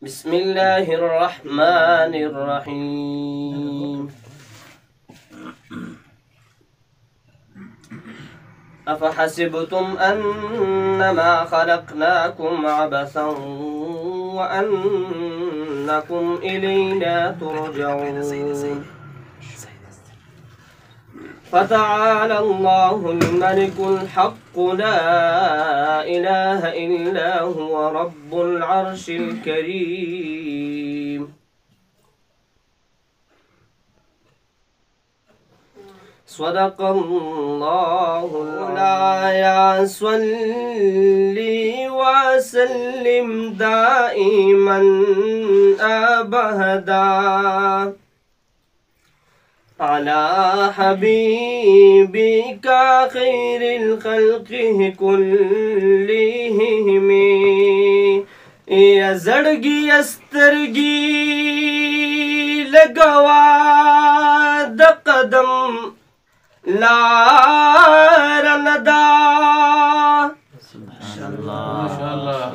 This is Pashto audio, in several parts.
بسم الله الرحمن الرحيم أفحسبتم أنما خلقناكم عبثا وأنكم إلينا ترجعون فتعالى الله الملك الحق لا إله إلا هو رب العرش الكريم صدق الله مولاي صلي وسلم دائما أبدا على حبيبك خير الخلق كلهم يا زړګي استرګي لګوا د قدم لار ندا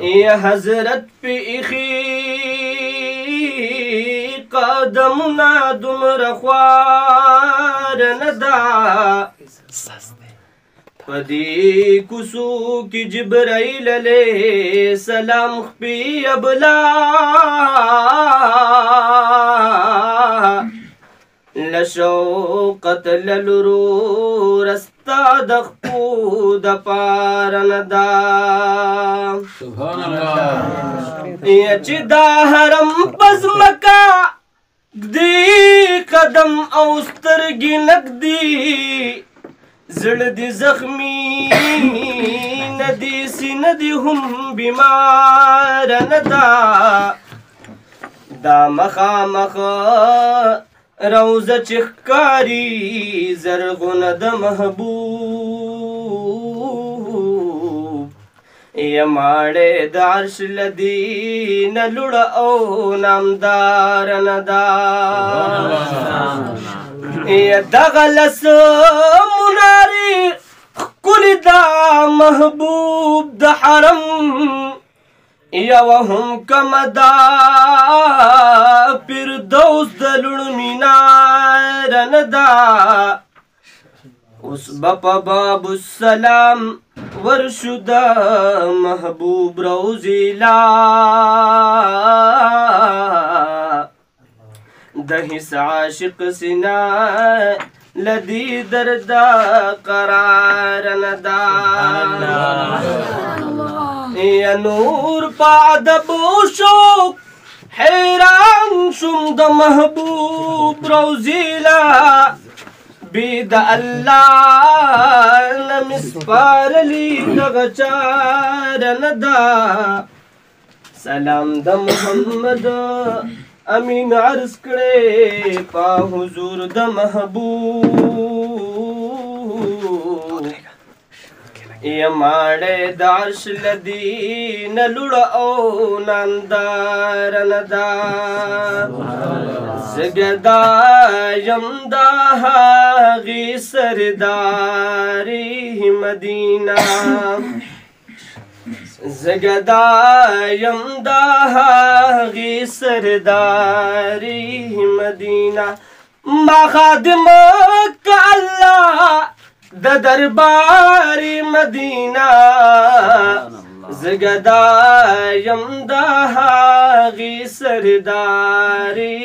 يا حضرت پی اخی قدمنا دمر خوار ندا پدی کسو کی جبرائیل علیہ السلام خپی ابلا لشوقت للرو رستا دخپو دپارندا سبحان اللہ یچ دا حرم پزمکا دی قدم اوسترگی نگدی زړه دی زخمی ندی سیندی هم بیمار ندا دا مخامخ روزه چخکاری زرغون د محبوب یا ماړه د عرش لدی نلوړ او نامدار ندا یا دغلس مناری کل دا محبوب د حرم یا وهم کمدا فردوس د لوړ مینار ندا اوس بپا باب السلام ورشد محبوب روزی لا دهس عاشق سنا لدی درد قرار ندا یا نور پادب شوق حیران شم د محبوب روزیلا بید اللہ نمسپارلی دغچار ندا سلام د محمد امین عرض کړي پا حضور د محبوب یا ماړه د عرش لدی نلوړ او نامدار ندا زګدا یم د هغې سرداري مدینه زګدا یم د هغې سرداري مدینه ما خادم که الله د دربار مدینه زګدا یم د هغې سرداري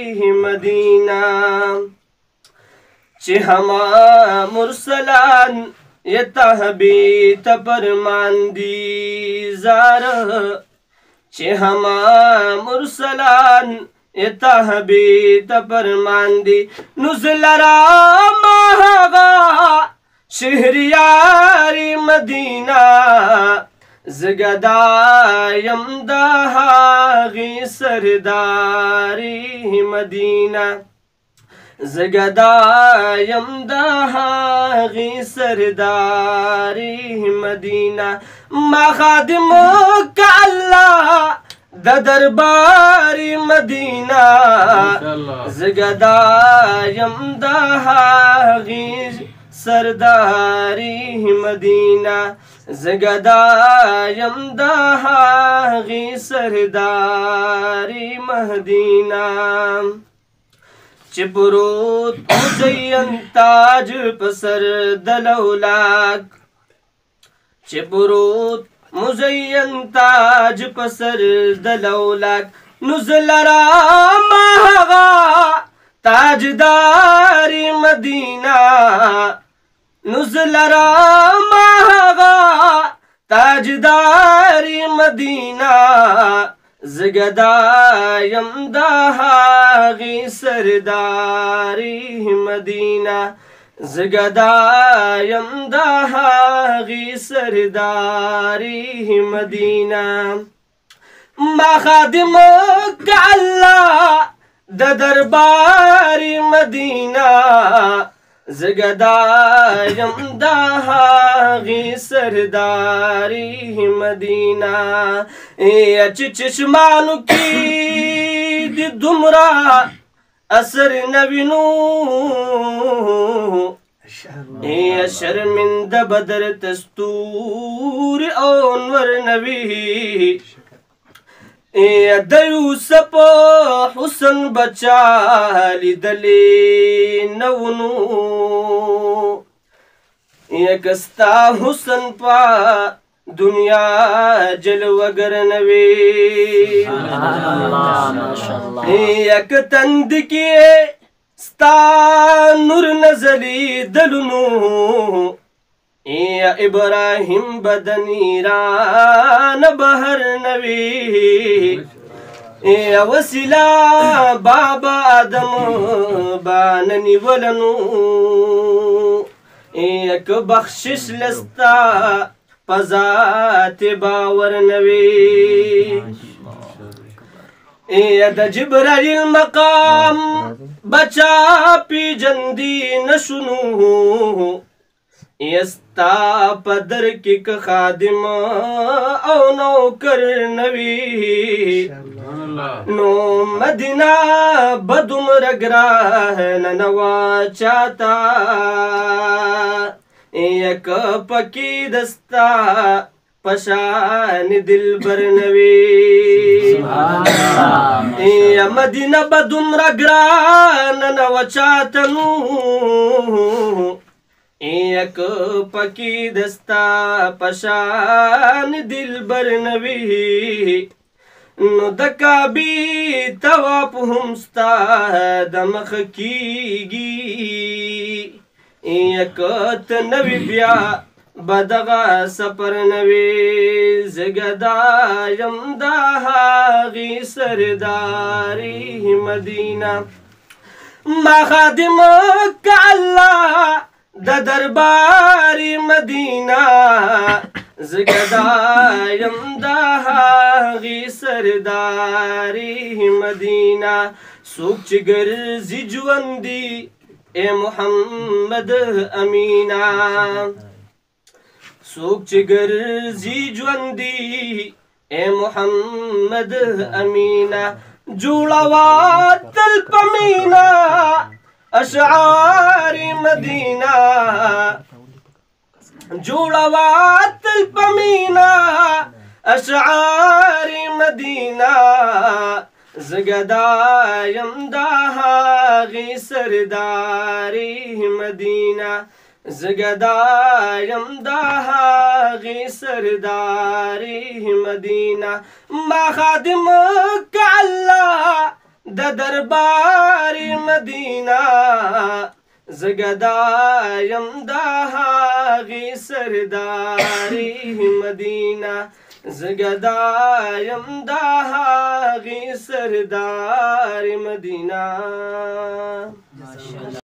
مدینه چې هما مرسلان یه تحبی تپرمان دی زاره چې هما مرسلان یه تحبی تپرمان دی نزل را ماغا شهریاری مدینه زګدا یم د هغې سرداري مدینه زګدا یم د هغې سرداري مدینه ما خادم که الله د دربار مدینه زګدا یم د هغې سرداری مدینه زگدایم دا هاغی سرداری مدینه چه پروت مزین تاج پسر دلولاک چه پروت مزین تاج پسر دلولاک نزلرا ماغا تاجداری مدینہ نزلرا ماغا تاجداری مدینہ زگدایم دا هاغی سرداری مدینہ زگدایم دا هاغی سرداری مدینہ ما خادم کا اللہ د درباری مدینہ زگدایم دا هاغی سرداری مدینہ اچ چشمانو کی دی دمرا اثر نوینو شرمند بدر تستور اونور نوی د یوسف حسن بچا لیدلی نونو یکستا حسن پا دنیا جلوگر نوی یک تند کی ستا نور نزلی دلنو یا ابراہیم بدنیران بہر نوی یا وسیلہ بابا آدم باننی ولنو یک بخشش لستا پزات باور نوی یا دا جبرائیل مقام بچا پی جندی نشنو یستا پدر کی خادم او نوکر نوی نو مدینہ بدم رگراہ ننوا چاہتا یک پکی دستا پشان دل بر نوی مدینہ بدم رگراہ ننوا چاہتا نو یک پکی دستا پشان دل بر نوی نو دکابی تواب همستا دمخ کیگی یک تنوی بیا بدغا سپر نوی زگدایم دا هاغی سرداری مدینہ ما خادم کا اللہ دا درباری مدینہ زگدایم دا هاغی سرداری مدینہ سوک چگر زی جواندی اے محمد امینہ سوک چگر زی جواندی اے محمد امینہ جوڑا تل پمینہ اشعار مدینہ جوڑوات الپمینہ اشعار مدینہ زگدایم دا هاغی سرداری مدینہ زگدایم دا هاغی سرداری مدینہ ما خادم کا اللہ دا درباری مدینہ زگدایم دا هاغی سرداری مدینہ زگدایم دا هاغی سرداری مدینہ